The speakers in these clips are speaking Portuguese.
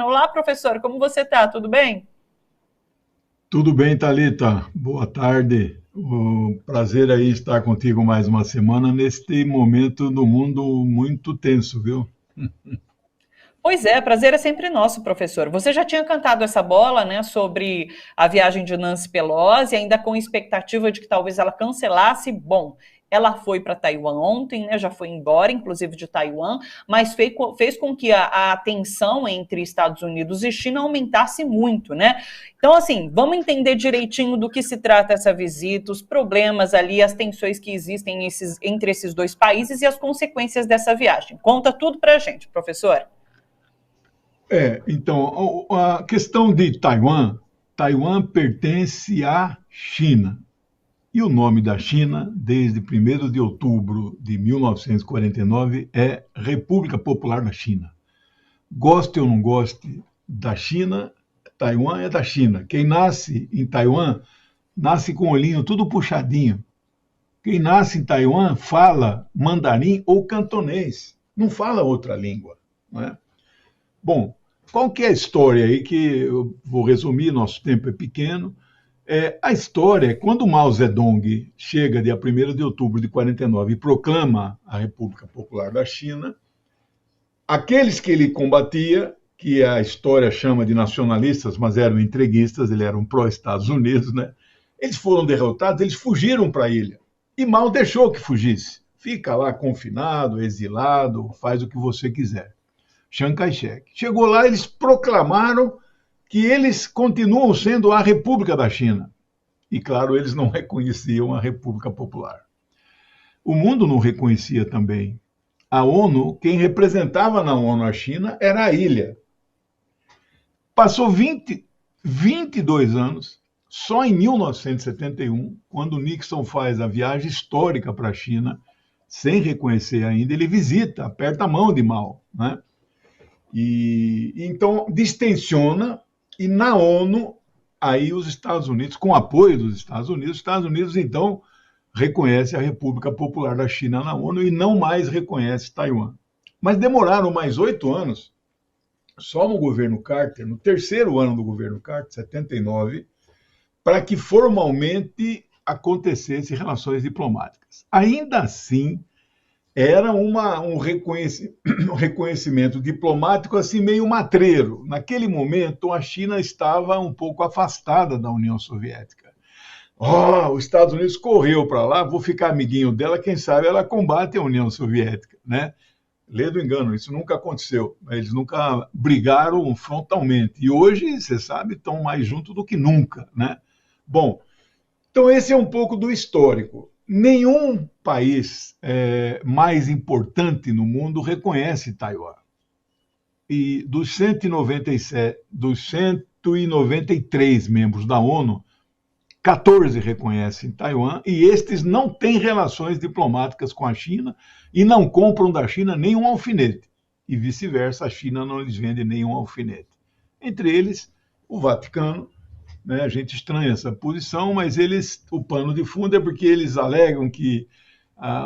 Olá, professor, como você está? Tudo bem? Tudo bem, Thalita? Boa tarde. O prazer aí estar contigo mais uma semana neste momento do mundo muito tenso, viu? Pois é, prazer é sempre nosso, professor. Você já tinha cantado essa bola, né, sobre a viagem de Nancy Pelosi, ainda com expectativa de que talvez ela cancelasse. Bom, ela foi para Taiwan ontem, né, já foi embora, inclusive de Taiwan, mas fez com que a tensão entre Estados Unidos e China aumentasse muito, né? Então, assim, vamos entender direitinho do que se trata essa visita, os problemas ali, as tensões que existem entre esses dois países e as consequências dessa viagem. Conta tudo para a gente, professor. Então, a questão de Taiwan, Taiwan pertence à China. E o nome da China, desde 1º de outubro de 1949, é República Popular da China. Goste ou não goste da China, Taiwan é da China. Quem nasce em Taiwan, nasce com o olhinho tudo puxadinho. Quem nasce em Taiwan fala mandarim ou cantonês, não fala outra língua. Não é? Bom, qual que é a história aí que eu vou resumir, nosso tempo é pequeno. A história é quando Mao Zedong chega dia 1º de outubro de 49 e proclama a República Popular da China, aqueles que ele combatia, que a história chama de nacionalistas, mas eram entreguistas, eles eram pró-Estados Unidos, né? Eles foram derrotados, eles fugiram para a ilha. E Mao deixou que fugisse. Fica lá confinado, exilado, faz o que você quiser. Chiang Kai-shek. Chegou lá, eles proclamaram que eles continuam sendo a República da China. E, claro, eles não reconheciam a República Popular. O mundo não reconhecia também. A ONU, quem representava na ONU a China era a ilha. Passou 22 anos, só em 1971, quando Nixon faz a viagem histórica para a China, sem reconhecer ainda, ele visita, aperta a mão de Mao, né? E então distensiona, e na ONU, aí os Estados Unidos, com apoio dos os Estados Unidos então reconhece a República Popular da China na ONU e não mais reconhece Taiwan. Mas demoraram mais 8 anos, só no governo Carter, no terceiro ano do governo Carter, 79, para que formalmente acontecessem relações diplomáticas. Ainda assim, era um reconhecimento diplomático assim meio matreiro. Naquele momento, a China estava um pouco afastada da União Soviética. Os Estados Unidos correu para lá, vou ficar amiguinho dela, quem sabe ela combate a União Soviética, né? Lê do engano, isso nunca aconteceu. Eles nunca brigaram frontalmente. E hoje, você sabe, estão mais juntos do que nunca, né? Bom, então esse é um pouco do histórico. Nenhum país mais importante no mundo reconhece Taiwan. E dos 193 membros da ONU, 14 reconhecem Taiwan e estes não têm relações diplomáticas com a China e não compram da China nenhum alfinete. E vice-versa, a China não lhes vende nenhum alfinete. Entre eles, o Vaticano, né? A gente estranha essa posição, mas o pano de fundo é porque eles alegam que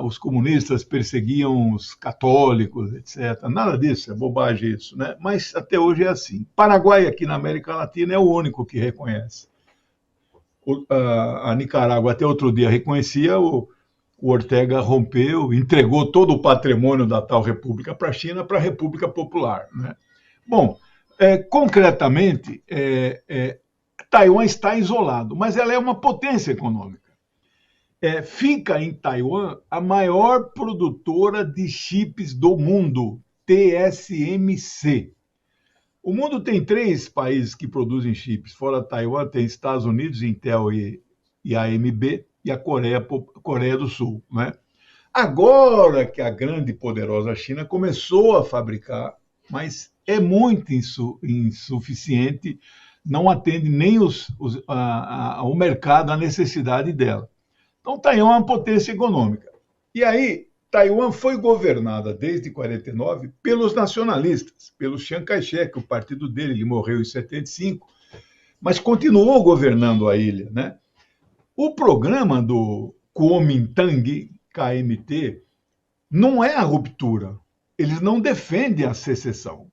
os comunistas perseguiam os católicos, etc. Nada disso, é bobagem isso, né? Mas até hoje é assim. Paraguai, aqui na América Latina, é o único que reconhece. A Nicarágua, até outro dia, reconhecia, o Ortega rompeu, entregou todo o patrimônio da tal república para a China, para a República Popular, né? Bom, concretamente, Taiwan está isolado, mas ela é uma potência econômica. Fica em Taiwan a maior produtora de chips do mundo, TSMC. O mundo tem 3 países que produzem chips. Fora Taiwan, tem Estados Unidos, Intel e AMB, e a Coreia do Sul, né? Agora que a grande e poderosa China começou a fabricar, mas é muito insuficiente, não atende nem o mercado, a necessidade dela. Então, Taiwan é uma potência econômica. E aí, Taiwan foi governada desde 49 pelos nacionalistas, pelo Chiang Kai-shek, o partido dele, ele morreu em 75, mas continuou governando a ilha, né? O programa do Kuomintang, KMT, não é a ruptura. Eles não defendem a secessão.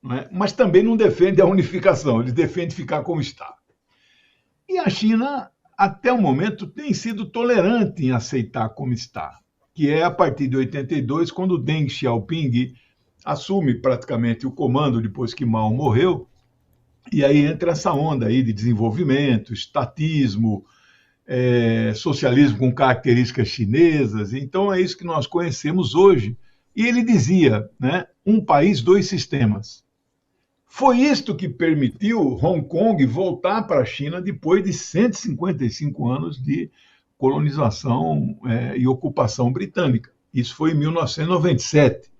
não é? Mas também não defende a unificação, ele defende ficar como está. E a China, até o momento, tem sido tolerante em aceitar como está, que é a partir de 82, quando Deng Xiaoping assume praticamente o comando depois que Mao morreu, e aí entra essa onda aí de desenvolvimento, estatismo, socialismo com características chinesas. Então é isso que nós conhecemos hoje. E ele dizia, né, um país, dois sistemas. Foi isto que permitiu Hong Kong voltar para a China depois de 155 anos de colonização e ocupação britânica. Isso foi em 1997.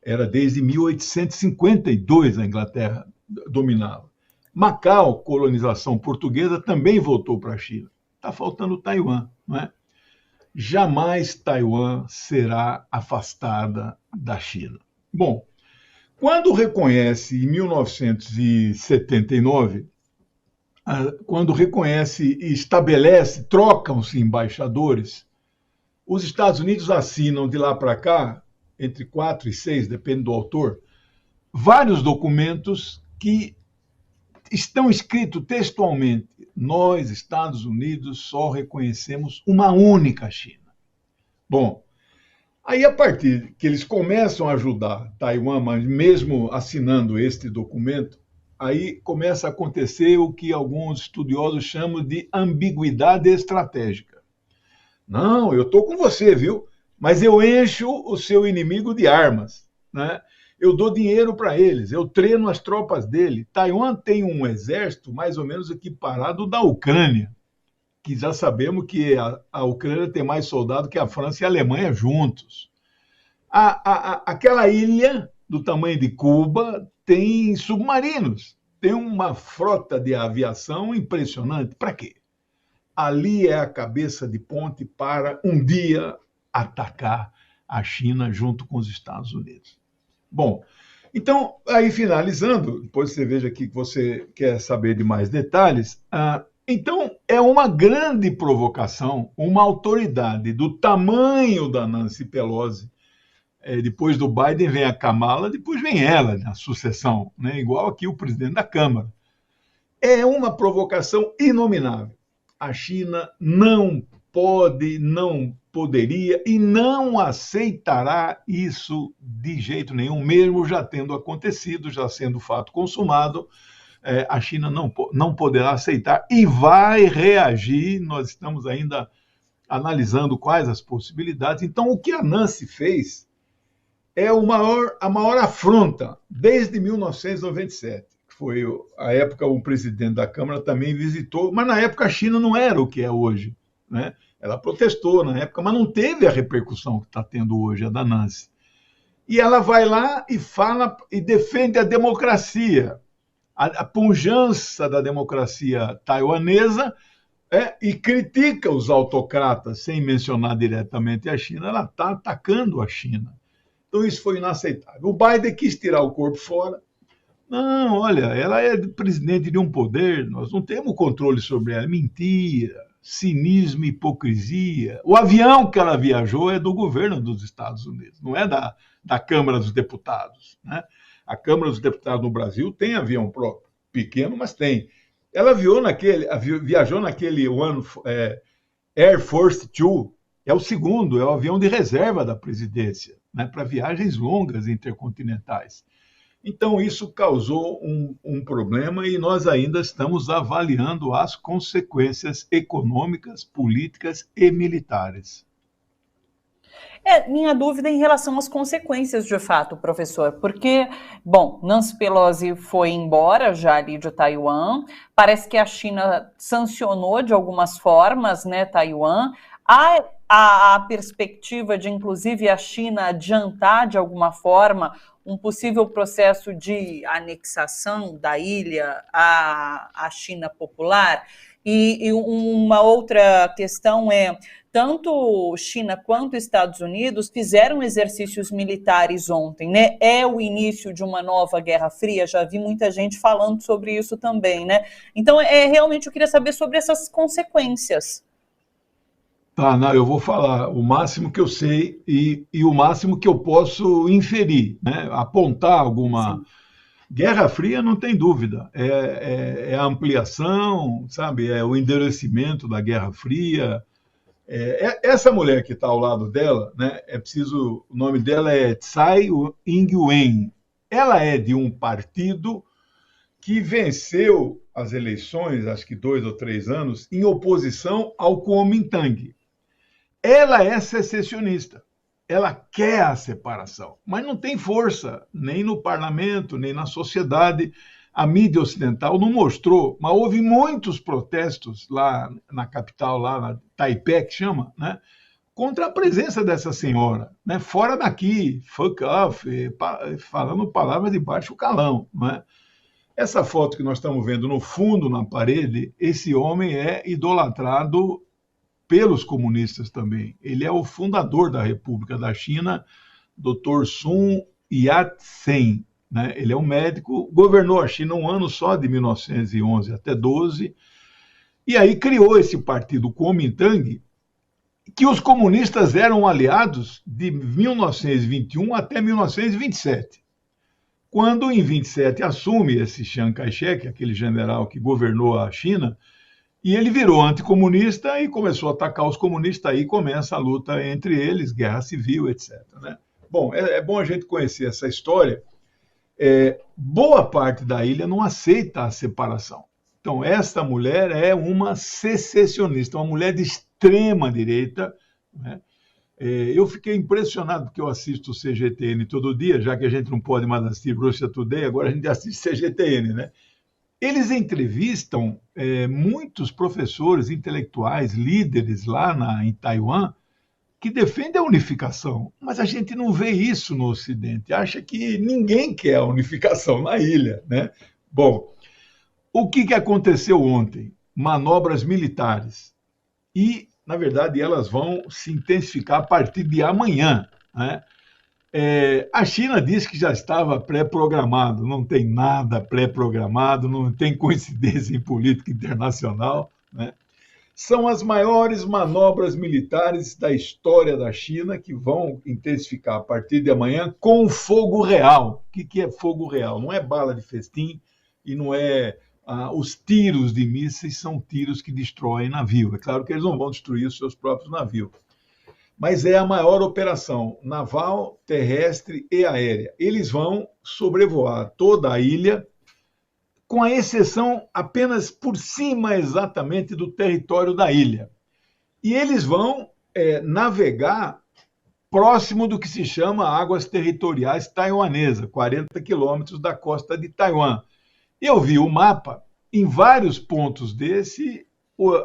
Era desde 1852 a Inglaterra dominava. Macau, colonização portuguesa, também voltou para a China. Está faltando Taiwan, não é? Jamais Taiwan será afastada da China. Bom, quando reconhece, em 1979, quando reconhece e estabelece, trocam-se embaixadores, os Estados Unidos assinam de lá para cá, entre 4 e 6, depende do autor, vários documentos que estão escritos textualmente: nós, Estados Unidos, só reconhecemos uma única China. Bom, aí a partir que eles começam a ajudar Taiwan, mas mesmo assinando este documento, aí começa a acontecer o que alguns estudiosos chamam de ambiguidade estratégica. Não, eu estou com você, viu? Mas eu encho o seu inimigo de armas, né? Eu dou dinheiro para eles, eu treino as tropas dele. Taiwan tem um exército mais ou menos equiparado ao da Ucrânia, que já sabemos que a Ucrânia tem mais soldado que a França e a Alemanha juntos. Aquela ilha do tamanho de Cuba tem submarinos, tem uma frota de aviação impressionante. Para quê? Ali é a cabeça de ponte para um dia atacar a China junto com os Estados Unidos. Bom, então, aí finalizando, depois você veja aqui que você quer saber de mais detalhes, então é uma grande provocação, uma autoridade do tamanho da Nancy Pelosi, depois do Biden vem a Kamala, depois vem ela, na sucessão, né? Igual aqui o presidente da Câmara. É uma provocação inominável. A China não pode, não poderia e não aceitará isso de jeito nenhum, mesmo já tendo acontecido, já sendo fato consumado, a China não poderá aceitar e vai reagir. Nós estamos ainda analisando quais as possibilidades. Então, o que a Nancy fez é a maior afronta desde 1997, que foi a época o presidente da Câmara também visitou, mas na época a China não era o que é hoje, né? Ela protestou na época, mas não teve a repercussão que está tendo hoje, a da Nancy. E ela vai lá e fala e defende a democracia, a pujança da democracia taiwanesa, e critica os autocratas, sem mencionar diretamente a China. Ela está atacando a China. Então isso foi inaceitável. O Biden quis tirar o corpo fora. Não, olha, ela é presidente de um poder, nós não temos controle sobre ela. Mentira. Cinismo e hipocrisia. O avião que ela viajou é do governo dos Estados Unidos, não é da Câmara dos Deputados, né? A Câmara dos Deputados no Brasil tem avião próprio, pequeno, mas tem. Ela viajou naquele Air Force 2, é o segundo, é o avião de reserva da presidência, né, para viagens longas intercontinentais. Então, isso causou um problema e nós ainda estamos avaliando as consequências econômicas, políticas e militares. Minha dúvida em relação às consequências, de fato, professor, porque, bom, Nancy Pelosi foi embora já ali de Taiwan, parece que a China sancionou de algumas formas, né, Taiwan. Há a perspectiva de, inclusive, a China adiantar de alguma forma um possível processo de anexação da ilha à China popular? E uma outra questão tanto China quanto Estados Unidos fizeram exercícios militares ontem, né? É o início de uma nova Guerra Fria, já vi muita gente falando sobre isso também, né? Então, realmente eu queria saber sobre essas consequências. Tá, não, eu vou falar o máximo que eu sei e o máximo que eu posso inferir, né? Apontar Guerra Fria não tem dúvida, é a ampliação, sabe, é o endurecimento da Guerra Fria. Essa mulher que está ao lado dela, né, o nome dela é Tsai Ing-wen. Ela é de um partido que venceu as eleições, acho que 2 ou 3 anos, em oposição ao Kuomintang. Ela é secessionista. Ela quer a separação, mas não tem força, nem no parlamento, nem na sociedade. A mídia ocidental não mostrou, mas houve muitos protestos lá na capital, lá na Taipei, que chama, né, contra a presença dessa senhora, né, fora daqui, fuck off, falando palavras de baixo calão. Né? Essa foto que nós estamos vendo no fundo, na parede, esse homem é idolatrado pelos comunistas também. Ele é o fundador da República da China, Dr. Sun Yat-sen. Né? Ele é um médico, governou a China um ano só, de 1911 até 12, e aí criou esse partido Kuomintang, que os comunistas eram aliados de 1921 até 1927. Quando, em 27, assume esse Chiang Kai-shek, aquele general que governou a China, e ele virou anticomunista e começou a atacar os comunistas, aí começa a luta entre eles, guerra civil, etc. Né? Bom, é bom a gente conhecer essa história. Boa parte da ilha não aceita a separação. Então, esta mulher é uma secessionista, uma mulher de extrema direita. Né? Eu fiquei impressionado, porque eu assisto o CGTN todo dia, já que a gente não pode mais assistir Russia Today, agora a gente assiste CGTN, né? Eles entrevistam muitos professores intelectuais, líderes lá em Taiwan, que defendem a unificação, mas a gente não vê isso no Ocidente, acha que ninguém quer a unificação na ilha. Né? Bom, o que aconteceu ontem? Manobras militares. E, na verdade, elas vão se intensificar a partir de amanhã. Né? A China disse que já estava pré-programado, não tem nada pré-programado, não tem coincidência em política internacional. Né? São as maiores manobras militares da história da China, que vão intensificar a partir de amanhã com fogo real. O que é fogo real? Não é bala de festim e não é... os tiros de mísseis são tiros que destroem navio. É claro que eles não vão destruir os seus próprios navios. Mas é a maior operação naval, terrestre e aérea. Eles vão sobrevoar toda a ilha, com a exceção apenas por cima exatamente do território da ilha. E eles vão navegar próximo do que se chama águas territoriais taiwanesa, 40 quilômetros da costa de Taiwan. Eu vi o mapa, em vários pontos desse,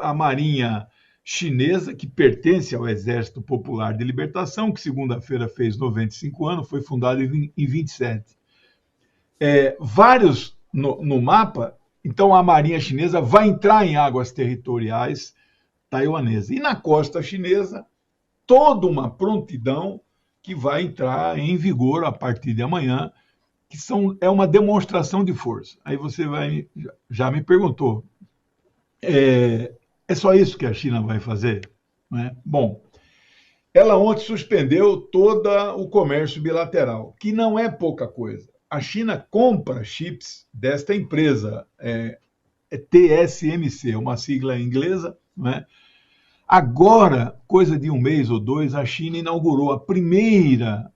a Marinha chinesa, que pertence ao Exército Popular de Libertação, que segunda-feira fez 95 anos, foi fundado em 27. Vários no mapa, então a Marinha chinesa vai entrar em águas territoriais taiwanesas. E na costa chinesa, toda uma prontidão que vai entrar em vigor a partir de amanhã, que é uma demonstração de força. Aí você já me perguntou, é só isso que a China vai fazer? Né? Bom, ela ontem suspendeu todo o comércio bilateral, que não é pouca coisa. A China compra chips desta empresa, TSMC, uma sigla inglesa. Né? Agora, coisa de um mês ou dois, a China inaugurou a primeira...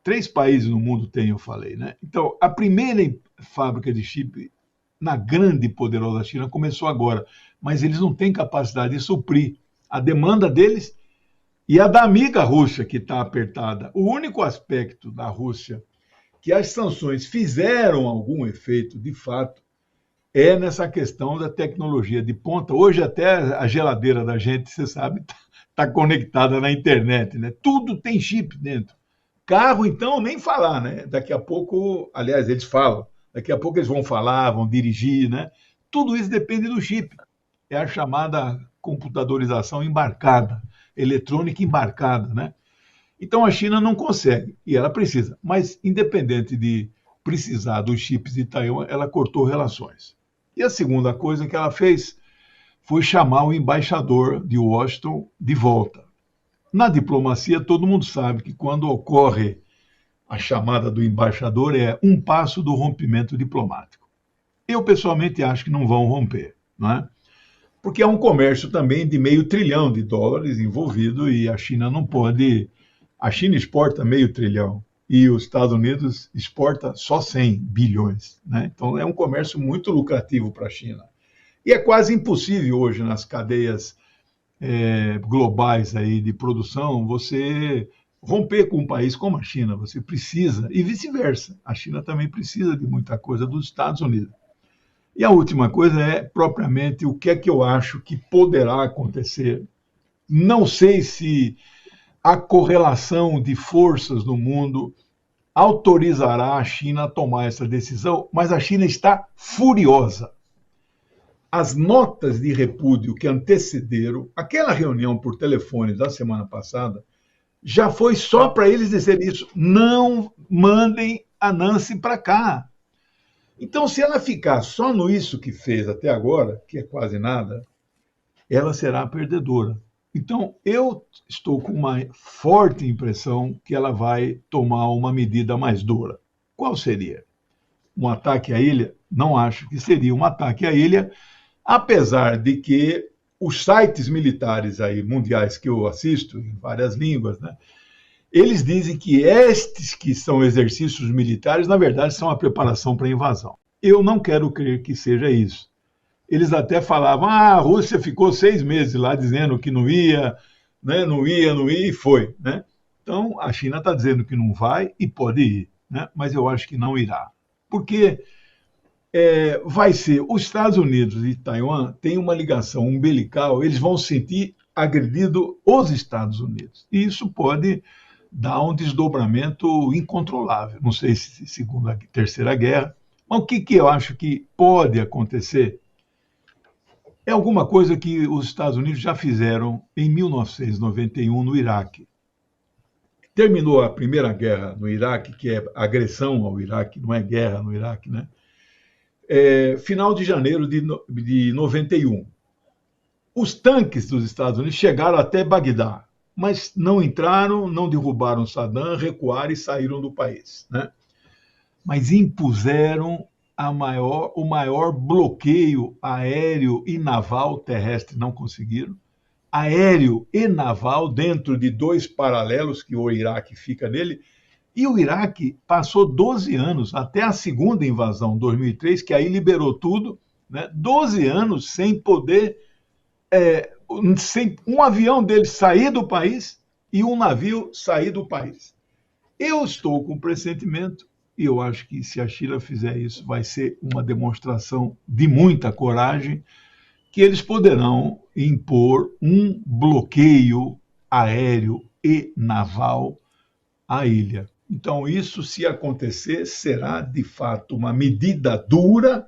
3 países no mundo têm, eu falei. Né? Então, a primeira fábrica de chip na grande e poderosa China começou agora, mas eles não têm capacidade de suprir a demanda deles e a da amiga Rússia, que está apertada. O único aspecto da Rússia que as sanções fizeram algum efeito, de fato, é nessa questão da tecnologia de ponta. Hoje até a geladeira da gente, você sabe, está conectada na internet. Né? Tudo tem chip dentro. Carro, então, nem falar. Né? Daqui a pouco, aliás, eles falam, daqui a pouco eles vão falar, vão dirigir. Né? Tudo isso depende do chip. É a chamada computadorização embarcada, eletrônica embarcada, né? Então a China não consegue, e ela precisa. Mas, independente de precisar dos chips de Taiwan, ela cortou relações. E a segunda coisa que ela fez foi chamar o embaixador de Washington de volta. Na diplomacia, todo mundo sabe que quando ocorre a chamada do embaixador é um passo do rompimento diplomático. Eu, pessoalmente, acho que não vão romper, não é? Porque é um comércio também de $500 bilhão envolvido e a China não pode... A China exporta $500 bilhão e os Estados Unidos exporta só 100 bilhões, né? Então é um comércio muito lucrativo para a China. E é quase impossível hoje nas cadeias globais aí de produção você romper com um país como a China. Você precisa, e vice-versa, a China também precisa de muita coisa dos Estados Unidos. E a última coisa é, propriamente, o que é que eu acho que poderá acontecer. Não sei se a correlação de forças no mundo autorizará a China a tomar essa decisão, mas a China está furiosa. As notas de repúdio que antecederam aquela reunião por telefone da semana passada já foi só para eles dizerem isso. Não mandem a Nancy para cá. Então, se ela ficar só no isso que fez até agora, que é quase nada, ela será a perdedora. Então, eu estou com uma forte impressão que ela vai tomar uma medida mais dura. Qual seria? Um ataque à ilha? Não acho que seria um ataque à ilha, apesar de que os sites militares aí, mundiais que eu assisto, em várias línguas, né, eles dizem que estes que são exercícios militares, na verdade, são a preparação para a invasão. Eu não quero crer que seja isso. Eles até falavam, a Rússia ficou 6 meses lá dizendo que não ia, né, não ia, e foi. Né? Então, a China está dizendo que não vai e pode ir, né? Mas eu acho que não irá. Porque vai ser, os Estados Unidos e Taiwan têm uma ligação umbilical, eles vão sentir agredido os Estados Unidos. E isso pode dar um desdobramento incontrolável. Não sei se segundo a Terceira Guerra, mas o que eu acho que pode acontecer é alguma coisa que os Estados Unidos já fizeram em 1991 no Iraque. Terminou a Primeira Guerra no Iraque, que é agressão ao Iraque, não é guerra no Iraque, né? Final de janeiro de 91. Os tanques dos Estados Unidos chegaram até Bagdá, mas não entraram, não derrubaram Saddam, recuaram e saíram do país, né? Mas impuseram o maior bloqueio aéreo e naval terrestre, não conseguiram. Aéreo e naval dentro de 2 paralelos que o Iraque fica nele. E o Iraque passou 12 anos, até a segunda invasão, 2003, que aí liberou tudo, né? 12 anos sem poder, sem um avião deles sair do país e um navio sair do país. Eu estou com pressentimento, e eu acho que se a China fizer isso, vai ser uma demonstração de muita coragem, que eles poderão impor um bloqueio aéreo e naval à ilha. Então, isso, se acontecer, será, de fato, uma medida dura,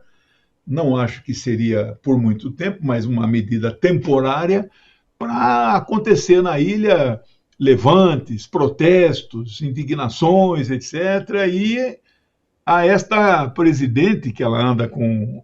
não acho que seria por muito tempo, mas uma medida temporária, para acontecer na ilha levantes, protestos, indignações, etc. E a esta presidente, que ela anda com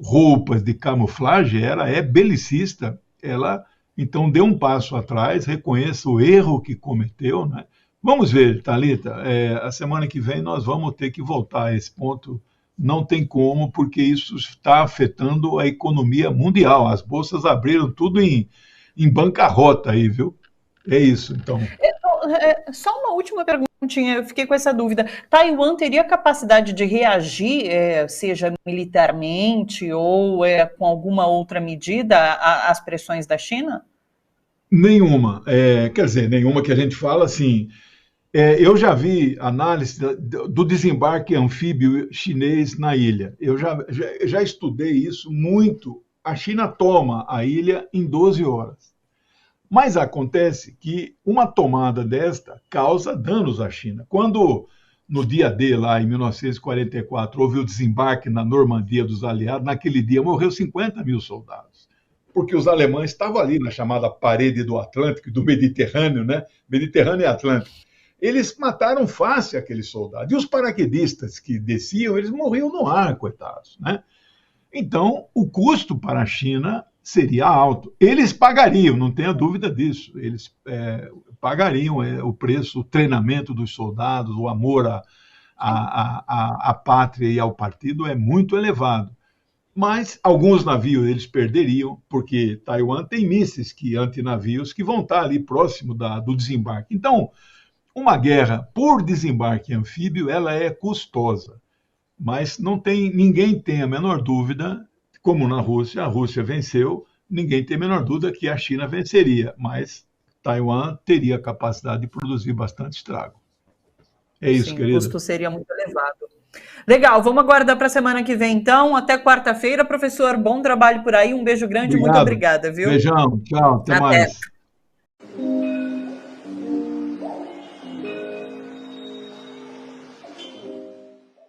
roupas de camuflagem, ela é belicista, ela então deu um passo atrás, reconheça o erro que cometeu, né? Vamos ver, Thalita, a semana que vem nós vamos ter que voltar a esse ponto, não tem como, porque isso está afetando a economia mundial, as bolsas abriram tudo em bancarrota aí, viu? É isso, então. Só uma última perguntinha, eu fiquei com essa dúvida. Taiwan teria capacidade de reagir, seja militarmente ou com alguma outra medida, às pressões da China? Nenhuma. Quer dizer, nenhuma que a gente fala assim. Eu já vi análise do desembarque anfíbio chinês na ilha. Eu já estudei isso muito. A China toma a ilha em 12 horas. Mas acontece que uma tomada desta causa danos à China. Quando, no dia D, lá em 1944, houve o desembarque na Normandia dos aliados, naquele dia morreu 50 mil soldados. Porque os alemães estavam ali na chamada parede do Atlântico, do Mediterrâneo, né? Mediterrâneo e Atlântico. Eles mataram fácil aqueles soldados. E os paraquedistas que desciam, eles morriam no ar, coitados, né? Então, o custo para a China seria alto. Eles pagariam, não tenha dúvida disso. Eles pagariam o preço, o treinamento dos soldados, o amor à pátria e ao partido é muito elevado. Mas alguns navios eles perderiam, porque Taiwan tem mísseis antinavios que vão estar ali próximo do desembarque. Então, uma guerra por desembarque anfíbio, ela é custosa. Mas ninguém tem a menor dúvida, como na Rússia, a Rússia venceu, ninguém tem a menor dúvida que a China venceria, mas Taiwan teria a capacidade de produzir bastante estrago. É isso, Sim, querida. o custo seria muito elevado. Legal, vamos aguardar para a semana que vem, então. Até quarta-feira, professor. Bom trabalho por aí. Um beijo grande, muito obrigada, viu? Beijão, tchau, até mais.